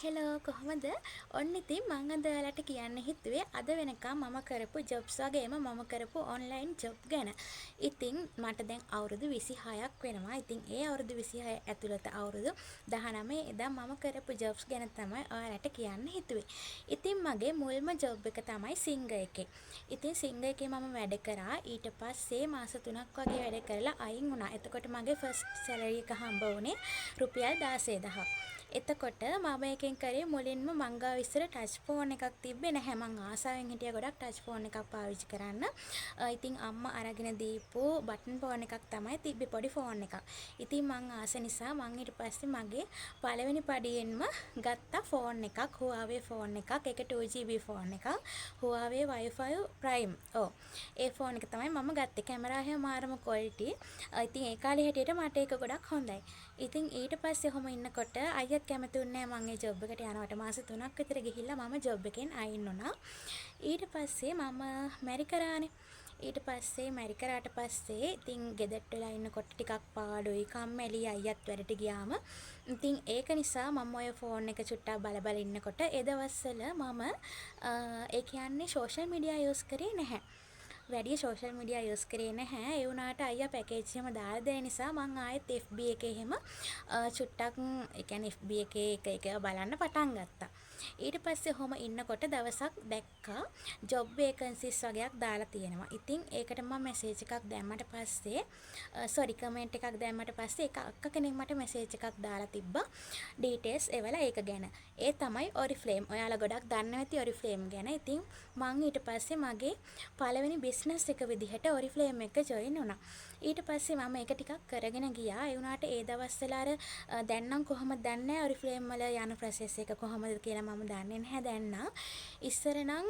Hello කොහොමද? ඔන්න ඉතින් මං අද ඔයාලට කියන්න හිතුවේ අද වෙනකම් මම කරපු ජොබ්ස් වගේම මම කරපු ඔන්ලයින් ජොබ් ගැන. ඉතින් මට දැන් අවුරුදු 26ක් වෙනවා. ඉතින් ඒ අවුරුදු 26 ඇතුළත අවුරුදු 19 එදා මම කරපු ජොබ්ස් ගැන තමයි ඔයාලට කියන්න හිතුවේ. ඉතින් මගේ මුල්ම ජොබ් එක තමයි සිංගර් එකේ. ඉතින් සිංගර් එකේ මම වැඩ කරා. ඊට පස්සේ මාස 3ක් වගේ වැඩ කරලා අයින් වුණා. එතකොට මගේ ෆස්ට් සැලරි එක හම්බ වුණේ රුපියල් 16000ක්. එතකොට මම එකෙන් කරේ මුලින්ම මං ගාව ඉස්සර ටච් ෆෝන් එකක් තිබ්බේ නැහැ. මං ආසාවෙන් හිටියා ගොඩක් ටච් ෆෝන් එකක් පාවිච්චි කරන්න. ඉතින් අම්මා අරගෙන දීපු බටන් ෆෝන් එකක් තමයි තිබ්බේ, පොඩි ෆෝන් එකක්. ඉතින් මං ආස නිසා මං ඊට පස්සේ මගේ පළවෙනි පඩියෙන්ම ගත්තා ෆෝන් එකක්, Huawei ෆෝන් එකක්. ඒක 2GB ෆෝන් එකක්. Huawei Wi-Fi Prime. ඒ ෆෝන් එක තමයි මම ගත්තේ. කැමරා හැම මාරම ක්වොලිටි. ඉතින් ඒ කාලේ හැටියට මට ඒක ගොඩක් හොඳයි. ඉතින් ඊට පස්සේ ඔහොම ඉන්නකොට අයියත් කැමතුන්නේ නැහැ මම ඒ ජොබ් එකට යනවට. මාස 3ක් විතර ගිහිල්ලා මම ජොබ් එකෙන් අයින් වුණා. ඊට පස්සේ මම මැරි කරානේ. ඊට පස්සේ මැරි කරාට පස්සේ ඉතින් ගෙදරට වෙලා ඉන්නකොට ටිකක් පාඩුයි, කම්මැලි අයියත් වැඩට ගියාම. ඉතින් ඒක නිසා මම ඔය ෆෝන් එක චුට්ටක් බල බල ඉන්නකොට ඒ දවස්වල මම ඒ කියන්නේ සෝෂල් මීඩියා යූස් කරේ නැහැ. වැඩි සෝෂල් මීඩියා යූස් කරේ නැහැ. ඒ වුණාට අයියා පැකේජ් එහෙම දාලා දෙන නිසා මං ආයෙත් FB එකේ එහෙම චුට්ටක් ඒ කියන්නේ FB එකේ එක බලන්න පටන් ගත්තා. ඊට පස්සේ ඔහොම ඉන්නකොට දවසක් දැක්කා ජොබ් වේකන්සිස් වගේක් දාලා තියෙනවා. ඉතින් ඒකට මම මැසේජ් එකක් දැම්මට පස්සේ කමෙන්ට් එකක් දැම්මට පස්සේ එක අක්ක කෙනෙක් මට මැසේජ් එකක් දාලා තිබ්බා ඩීටේල්ස් එවලා ඒක ගැන. ඒ තමයි Oriflame. ඔයාලා ගොඩක් දන්නවා ඇති Oriflame ගැන. ඉතින් මං ඊට පස්සේ මගේ පළවෙනි බිස්නස් එක විදිහට Oriflame එක ජොයින් වුණා. ඊට පස්සේ මම ඒක ටිකක් කරගෙන ගියා. ඒ වුණාට ඒ දවස්වල අර දැන් නම් කොහොමද දන්නේ Oriflame වල යන process එක කොහොමද කියලා මම දන්නේ නැහැ දැන් නම්. ඉස්සර නම්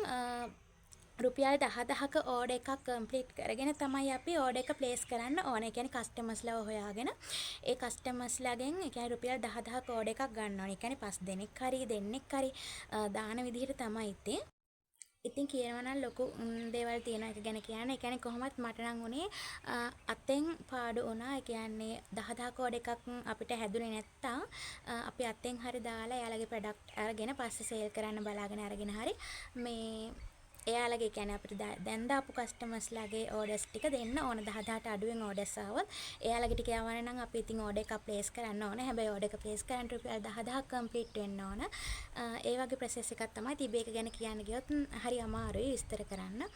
රුපියල් 10000ක ඕඩර් එකක් කම්ප්ලීට් කරගෙන තමයි අපි ඕඩර් එක ප්ලේස් කරන්න ඕනේ. ඒ කියන්නේ කස්ටමර්ස්ලා හොයාගෙන ඒ කස්ටමර්ස්ලාගෙන් ඒ කියන්නේ රුපියල් 10000ක ඕඩර් එකක් ගන්න ඕනේ. ඒ කියන්නේ 5 දෙනෙක් හරි දෙන්නෙක් හරි දාන විදිහට තමයි ඉතින් කියනවා නම් ලොකු දේවල් තියෙනවා ඒක ගැන කියන්නේ. ඒ කියන්නේ කොහොමත් මට නම් උනේ අතෙන් පාඩු වුණා. ඒ කියන්නේ 10000 කෝඩ් එකක් අපිට හැදුනේ නැත්තම් අපි අතෙන් හරි දාලා එයාලගේ ප්‍රොඩක්ට් අරගෙන පස්සේ සේල් කරන්න බලාගෙන අරගෙන හරි මේ එයාලගේ කියන්නේ අපිට දැන් දාපු කස්ටමර්ස්ලාගේ ඕඩර්ස් ටික දෙන්න ඕන. 10000ට අඩුවෙන් ඕඩර්ස් ආවොත් එයාලගේ ටික යවන්න නම් අපි ඉතින් ඕඩර් එකක් ප්ලේස් කරන්න ඕන. හැබැයි ඕඩර් එක ප්ලේස් කරන්න රුපියල් 10000ක් කම්ප්ලීට් වෙන්න ඕන. ඒ වගේ ප්‍රොසෙස් එකක් තමයි තිබේ. ඒක ගැන කියන්න ගියොත් හරි අමාරුයි විස්තර කරන්න.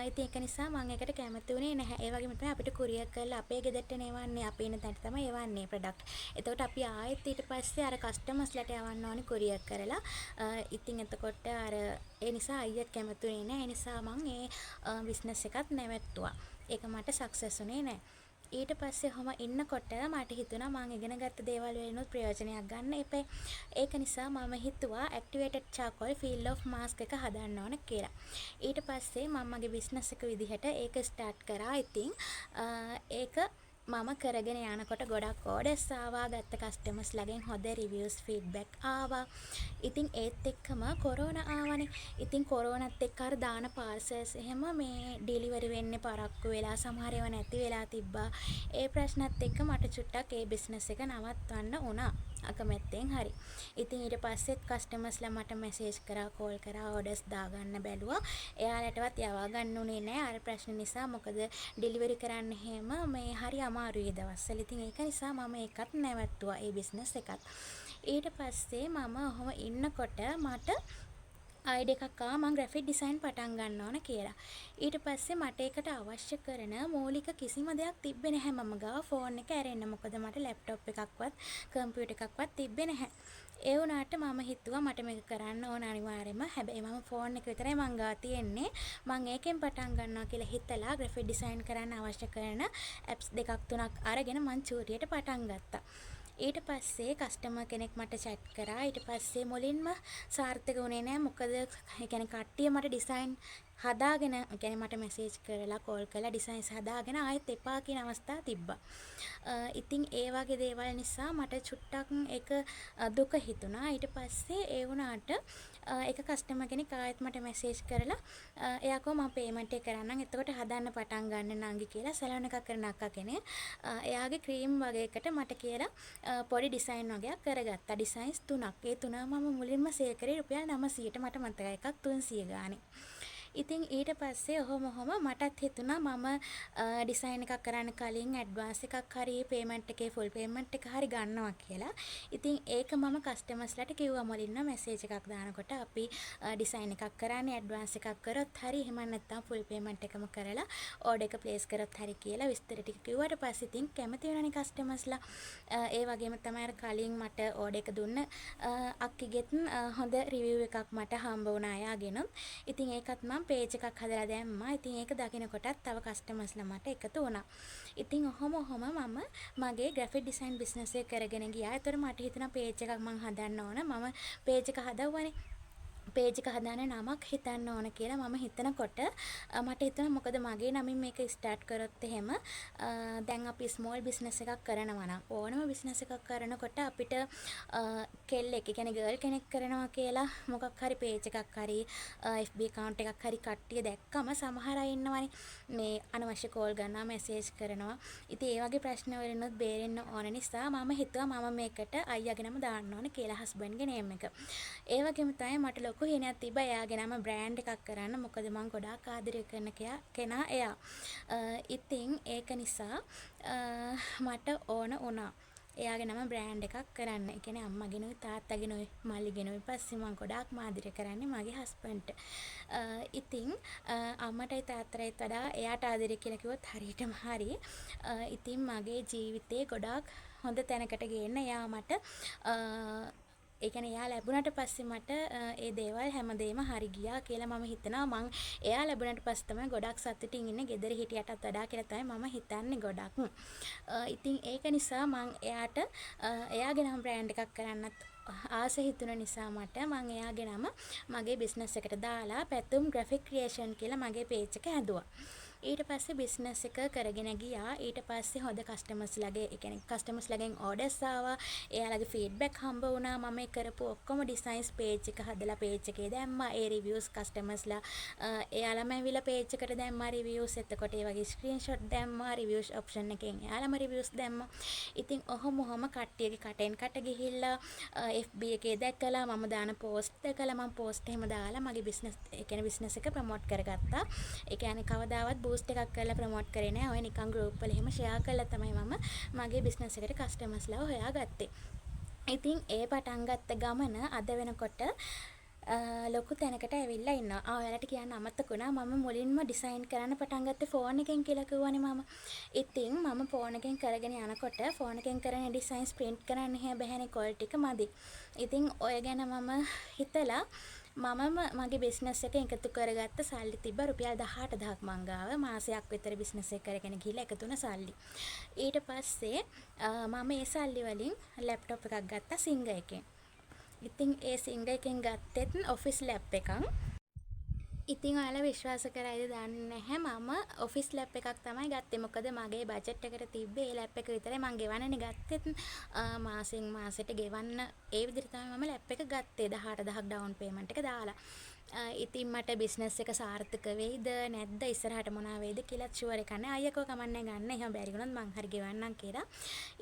ඉතින් ඒක නිසා මම ඒකට කැමති වුණේ නැහැ. ඒ වගේම තමයි අපිට කුරියර් කරලා අපේ ගෙදරට නෙවන්නේ. අපි ඉන්න තැනට තමයි එවන්නේ ප්‍රොඩක්ට්. එතකොට අපි ආයෙත් ඊට පස්සේ අර කස්ටමර්ස්ලාට යවන්න ඕනේ කුරියර් කරලා. ඉතින් එතකොට අර ඒ නිසා අයියත් කැමති වුණේ නැහැ. ඒ නිසා මම ඒ බිස්නස් එකත් නැවැත්තුවා. ඒක මට සක්සස් වුණේ නැහැ. ඊට පස්සේ ඔහම ඉන්නකොට මට හිතුණා මම ඉගෙන ගත්ත දේවල් වලිනුත් ප්‍රයෝජනයක් ගන්න එපේ. ඒක නිසා මම හිතුවා activated charcoal peel off mask එක හදන්න ඕන කියලා. ඊට පස්සේ මම මගේ බිස්නස් එක විදිහට ඒක ස්ටාර්ට් කරා. ඉතින් ඒක මම කරගෙන යනකොට ගොඩක් ඕඩර්ස් ආවා. ගත්ත කස්ටමර්ස්ලාගෙන් හොඳ රිවිව්ස් ෆීඩ්බැක් ආවා. ඉතින් ඒත් එක්කම කොරෝනා ආවනේ. ඉතින් කොරෝනාත් එක්ක අර දාන පාර්සල්ස් එහෙම මේ ඩෙලිවරි වෙන්නේ පරක්කු වෙලා සමහර ඒවා නැති වෙලා තිබ්බා. ඒ ප්‍රශ්නත් එක්ක මට චුට්ටක් ඒ බිස්නස් එක නවත්වන්න වුණා. අකමැත්තෙන් හරි. ඉතින් ඊට පස්සෙත් කස්ටමර්ස්ලා මට මැසේජ් කරා, කෝල් කරා, ඕඩර්ස් දාගන්න බැලුවා. එයාලටවත් යවා ගන්න උනේ නැහැ අර ප්‍රශ්න නිසා. මොකද ඩෙලිවරි කරන්න හැම මේ හරි අමාරුයි දවස්වල. ඉතින් ඒක නිසා මම ඒකත් නැවැත්තුවා ඒ බිස්නස් එකත්. ඊට පස්සේ මම ඔහොම ඉන්නකොට මට අයිඩියා එකක් ආවා මම ග්‍රැෆික් ඩිසයින් පටන් ගන්න ඕන කියලා. ඊට පස්සේ මට ඒකට අවශ්‍ය කරන මූලික කිසිම දෙයක් තිබ්බේ නැහැ මම ගාව ෆෝන් එක ඇරෙන්න. මොකද මට ලැප්ටොප් එකක්වත් කම්පියුටර් එකක්වත් තිබ්බේ නැහැ. ඒ වුණාට මම හිතුවා මට මේක කරන්න ඕන අනිවාර්යයෙන්ම. හැබැයි මම ෆෝන් එක විතරයි මං ගාව තියෙන්නේ. මං ඒකෙන් පටන් ගන්නවා කියලා හිතලා ග්‍රැෆික් ඩිසයින් කරන්න අවශ්‍ය කරන ඇප්ස් දෙකක් තුනක් අරගෙන මං චූටියට පටන් ගත්තා. ඊට පස්සේ කස්ටමර් කෙනෙක් මට chat කරා. ඊට පස්සේ මුලින්ම සාර්ථක වුණේ නැහැ. මොකද ඒ කියන්නේ කට්ටිය මට ඩිසයින් හදාගෙන කියන්නේ මට මැසේජ් කරලා කෝල් කරලා ඩිසයින්ස් හදාගෙන ආයෙත් එපා කියන අවස්ථා තිබ්බා. ඉතින් ඒ වගේ දේවල් නිසා මට චුට්ටක් ඒක දුක හිතුණා. ඊට පස්සේ ඒ වුණාට එක කස්ටමර් කෙනෙක් ආයෙත් මට මැසේජ් කරලා එයා කිව්වා මම පේමන්ට් එක කරන්නම්. එතකොට හදන්න පටන් ගන්න නංගි කියලා සැලොන් එකක් කරන අක්කා කෙනෙක්. එයාගේ ක්‍රීම් වගේකට මට කියලා පොඩි ඩිසයින් වගේක් කරගත්තා. ඩිසයින්ස් 3ක්. ඒ තුනම මම මුලින්ම සේල් කරේ රුපියල් 900ට මට මතකයි. එකක් 300 ගානේ. ඉතින් ඊට පස්සේ ඔහොම මටත් හිතුණා මම ඩිසයින් එකක් කරන්න කලින් ඇඩ්වාන්ස් එකක් හරි පේමන්ට් එකේ ෆුල් පේමන්ට් එක හරි ගන්නවා කියලා. ඉතින් ඒක මම කස්ටමර්ස්ලාට කිව්වා මුලින්ම මැසේජ් එකක් දානකොට අපි ඩිසයින් එකක් කරන්නේ ඇඩ්වාන්ස් එකක් කරොත් හරි එහෙම නැත්නම් ෆුල් පේමන්ට් එකම කරලා ඕඩර් එක ප්ලේස් කරොත් හරි කියලා විස්තර ටික කිව්වට පස්සේ ඉතින් කැමති වෙනනේ කස්ටමර්ස්ලා. ඒ වගේම තමයි අර කලින් මට ඕඩර් එක දුන්න අක්කිගෙත් හොඳ රිවිව් එකක් මට හම්බ වුණා එයාගෙන. ඉතින් ඒකත් මම පේජ් එකක් හදලා දැම්මා. ඉතින් ඒක දකිනකොටත් තව කස්ටමර්ස්ලා මට එකතු වුණා. ඉතින් ඔහොම මම මගේ ග්‍රැෆික් ඩිසයින් බිස්නස් එක කරගෙන ගියා. ඒතර මට හිතුණා පේජ් එකක් මම හදන්න ඕන. මම පේජ් එක හදවුවානේ. පේජ් එක හදාන නමක් හිතන්න ඕන කියලා මම හිතනකොට මට හිතුණා මොකද මගේ නමින් මේක ස්ටාර්ට් කරොත් එහෙම දැන් අපි ස්මෝල් බිස්නස් එකක් කරනවා නම් ඕනම බිස්නස් එකක් කරනකොට අපිට කෙල්ලෙක් කියන්නේ ගර්ල් කෙනෙක් කරනවා කියලා මොකක් හරි පේජ් එකක් හරි FB account එකක් හරි කට්ටිය දැක්කම සමහර අය ඉන්නවනේ මේ අනවශ්‍ය කෝල් ගන්නවා මැසේජ් කරනවා. ඉතින් ඒ වගේ ප්‍රශ්න වලිනුත් බේරෙන්න ඕන නිසා මම හිතුවා මම මේකට අයියාගේ නම දාන්න ඕන කියලා හස්බන්ඩ්ගේ නේම් එක. ඒ වගේම තමයි මට ලොකු හිණයක් තිබ්බා එයාගේ නම බ්‍රෑන්ඩ් එකක් කරන්න. මොකද මම ගොඩාක් ආදරය කරන කෙනා එයා. ඉතින් ඒක නිසා මට ඕන වුණා එයාගේ නම බ්‍රෑන්ඩ් එකක් කරන්න. ඒ කියන්නේ අම්මගෙනුයි තාත්තගෙනුයි මල්ලිගෙනුයි පස්සේ මම ගොඩාක්ම ආදරය කරන්නේ මගේ හස්බන්ඩ්ට. ඉතින් අම්මටයි තාත්තටයි වඩා එයාට ආදරය කියලා කිව්වොත් හරියටම හරි. ඉතින් මගේ ජීවිතේ ගොඩාක් හොඳ තැනකට ගේන්න එයා මට ඒ කියන්නේ එයා ලැබුණාට පස්සේ මට ඒ දේවල් හැමදේම හරි ගියා කියලා මම හිතනවා. මං එයා ලැබුණාට පස්සේ තමයි ගොඩක් සතුටින් ඉන්නේ ගෙදර හිටියටත් වඩා කියලා තමයි මම හිතන්නේ ගොඩක්. ඉතින් ඒක නිසා මං එයාට එයාගේ නම බ්‍රෑන්ඩ් එකක් කරන්නත් ආස හිතුන නිසා මට මං එයාගේ නම මගේ බිස්නස් එකට දාලා පැතුම් ග්‍රැෆික් ක්‍රියේෂන් කියලා මගේ පේජ් එක හැදුවා. ඊට පස්සේ බිස්නස් එක කරගෙන ගියා. ඊට පස්සේ හොඳ කස්ටමර්ස්ලාගේ ඒ කියන්නේ කස්ටමර්ස්ලාගෙන් ඕඩර්ස් ආවා. එයාලගේ ෆීඩ්බැක් හම්බ වුණා. මම මේ කරපු ඔක්කොම ඩිසයින්ස් පේජ් එක හදලා පේජ් එකේ දැම්මා. ඒ රිවිව්ස් කස්ටමර්ස්ලා එයාලම ඇවිල්ලා පේජ් එකට දැම්මා රිවිව්ස්. එතකොට ඒ වගේ ස්ක්‍රීන්ෂොට් දැම්මා. රිවිව්ස් ඔප්ෂන් එකෙන් එයාලම රිවිව්ස් දැම්මා. ඉතින් ඔහොම කට්ටියගේ කටෙන් කට ගිහිල්ලා FB එකේ දැකලා මම දාන පෝස්ට් දැකලා මම පෝස්ට් එහෙම දාලා මගේ බිස්නස් ඒ කියන්නේ බිස්නස් එක ප්‍රොමෝට් කරගත්තා. ඒ කියන්නේ කවදාවත් බූස්ට් එකක් කරලා ප්‍රොමෝට් කරේ නෑ. ඔය නිකන් ගෲප් වල එහෙම ෂෙයා කරලා තමයි මම මගේ බිස්නස් එකට කස්ටමර්ස්ලාව හොයාගත්තේ. ඉතින් ඒ පටන් ගත්ත ගමන අද වෙනකොට ලොකු තැනකට ඇවිල්ලා ඉන්නවා. ඔයාලට කියන්න අමතක වුණා මම මුලින්ම ඩිසයින් කරන්න පටන් ගත්තේ ෆෝන් එකෙන් කියලා කිව්වනේ මම. ඉතින් මම ෆෝන් එකෙන් කරගෙන යනකොට ෆෝන් එකෙන් කරන ඩිසයින්ස් print කරන්න බැහැනේ quality එක මදි. ඉතින් ඔය ගැන මම හිතලා මමම මගේ බිස්නස් එක එකතු කරගත්ත සල්ලි තිබ්බ රුපියල් 18000ක් මං ගාව මාසයක් විතර බිස්නස් එක කරගෙන ගිහලා එකතු වුණ සල්ලි. ඊට පස්සේ මම ඒ සල්ලි වලින් ලැප්ටොප් එකක් ගත්තා සිංග එකෙන්. ඉතින් ඒ සිංග එකෙන් ගත්තෙත් ඔෆිස් ලැප් එකක්. ඉතින් ඔයාලා විශ්වාස කරයිද දන්නේ නැහැ මම ඔෆිස් ලැප් එකක් තමයි ගත්තේ. මොකද මගේ බජට් එකට තිබ්බේ ඒ ලැප් එක විතරයි මං ගෙවන්නනේ ගත්තෙත් මාසෙන් මාසෙට ගෙවන්න ඒ විදිහට තමයි මම ලැප් එක ගත්තේ 18000ක් ඩවුන් පේමන්ට් එක දාලා. ඉතින් මට බිස්නස් එක සාර්ථක වෙයිද නැද්ද ඉස්සරහට මොනවා වෙයිද කියලා ෂුවර් එකක් නැහැ. අයියකෝ කමන්නේ ගන්න. එහෙම බැරි වුණොත් මං හරි ගෙවන්නම් කියලා.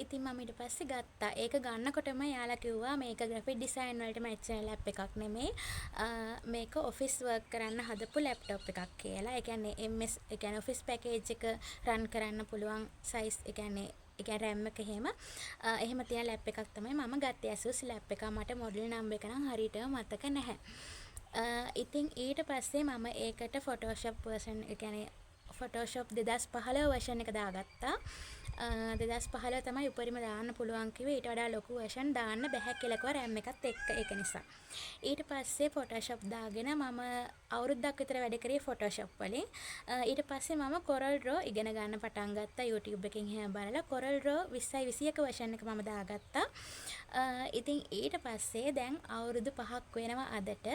ඉතින් මම ඊට පස්සේ ගත්තා. ඒක ගන්නකොටම යාලා කිව්වා මේක ග්‍රැෆික් ඩිසයින් වලට මැච් වෙන ලැප් එකක් නෙමෙයි. මේක ඔෆිස් වර්ක් කරන්න හදපු ලැප්ටොප් එකක් කියලා. ඒ කියන්නේ MS ඒ කියන්නේ ඔෆිස් පැකේජ් එක රන් කරන්න පුළුවන් සයිස් ඒ කියන්නේ RAM එක එහෙම තියෙන ලැප් එකක් තමයි මම ගත්තේ. Asus ලැප් එක. මට මොඩල් නම්බර් එක නම් හරියටම මතක නැහැ. ඉතින් ඊට පස්සේ මම ඒකට Photoshop version ඒ කියන්නේ Photoshop 2015 version එක දාගත්තා. 2015 තමයි උපරිම දාන්න පුළුවන් කිව්වේ. ඊට වඩා ලොකු version දාන්න බැහැ කියලා කිව්වා RAM එකත් එක්ක. ඒක නිසා. ඊට පස්සේ Photoshop දාගෙන මම අවුරුද්දක් විතර වැඩ කරේ Photoshop වලින්. ඊට පස්සේ මම Corel Draw ඉගෙන ගන්න පටන් ගත්තා YouTube එකකින් එහෙම බලලා. Corel Draw 2021 version එක මම දාගත්තා. ඉතින් ඊට පස්සේ දැන් අවුරුදු 5ක් වෙනවා අදට.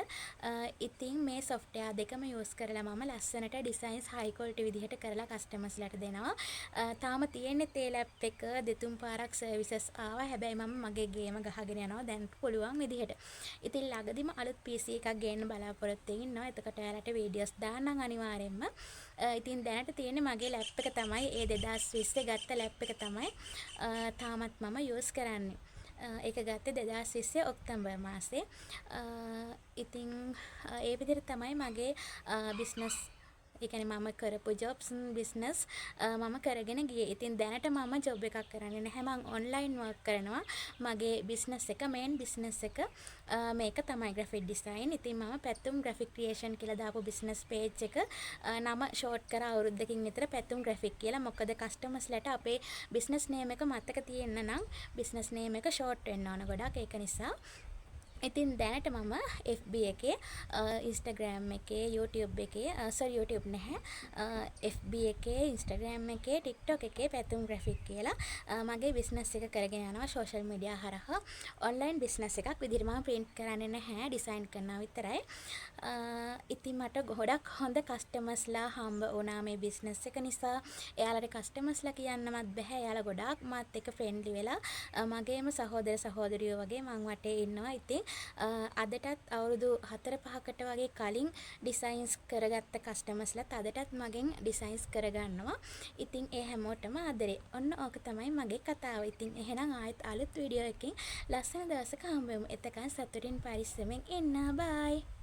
ඉතින් මේ software දෙකම use කරලා මම ලස්සනට designs high quality විදිහට කරලා customers ලට දෙනවා. තාම තියෙන්නේ ඒ lab එක දෙතුන් පාරක් services ආවා. හැබැයි මම මගේ ගේම ගහගෙන යනවා දැන් පුළුවන් විදිහට. ඉතින් ළඟදිම අලුත් PC එකක් ගේන්න බලාපොරොත්තු ඉන්නවා. එතකොට ඔයාලට වීඩියෝස් දාන්නම් අනිවාර්යෙන්ම. ඉතින් දැනට තියෙන්නේ මගේ ලැප් එක තමයි. ඒ 2020 ගත්ත ලැප් එක තමයි තාමත් මම use කරන්නේ. ඒක ගත්තේ 2020 ඔක්තෝබර් මාසේ. ඉතින් ඒ විදිහට තමයි මගේ බිස්නස් ඒ කියන්නේ මම කරපු ජොබ්ස් බිස්නස් මම කරගෙන ගියේ. ඉතින් දැනට මම ජොබ් එකක් කරන්නේ නැහැ. මම ඔන්ලයින් වර්ක් කරනවා. මගේ බිස්නස් එක මේන් බිස්නස් එක මේක තමයි graphic design. ඉතින් මම පැතුම් graphic creation කියලා දාපු බිස්නස් page එක නම ෂෝට් කරා අවුරුද්දකින් විතර පැතුම් graphic කියලා. මොකද customers ලට අපේ බිස්නස් name එක මතක තියෙන්න නම් බිස්නස් name එක ෂෝට් වෙන්න ඕන ගොඩක්. ඒක නිසා ඉතින් දැනට මම FB එකේ Instagram එකේ YouTube එකේ YouTube නැහැ FB එකේ Instagram එකේ TikTok එකේ පැතුම් graphic කියලා මගේ business එක කරගෙන යනවා social media හරහා online business එකක් විදිහට මම print කරන්නේ නැහැ design කරනවා විතරයි. ඉතින් මට ගොඩක් හොඳ customers ලා හම්බ වුණා මේ business එක නිසා. එයාලට customers ලා කියන්නවත් බෑ. එයාලා ගොඩාක් මාත් එක්ක friendly වෙලා මගේම සහෝදර සහෝදරියෝ වගේ මං වටේ ඉන්නවා. ඉතින් අදටත් අවුරුදු 4-5කට වගේ කලින් ඩිසයින්ස් කරගත්ත කස්ටමර්ස්ලාත් අදටත් මගෙන් ඩිසයින්ස් කරගන්නවා. ඉතින් ඒ හැමෝටම ආදරේ. ඔන්න ඕක තමයි මගේ කතාව. ඉතින් එහෙනම් ආයෙත් අලුත් වීඩියෝ එකකින් ලස්සන දවසක හම්බ වෙමු. එතකන් සතුටින් පරිස්සමෙන් ඉන්න. බයි.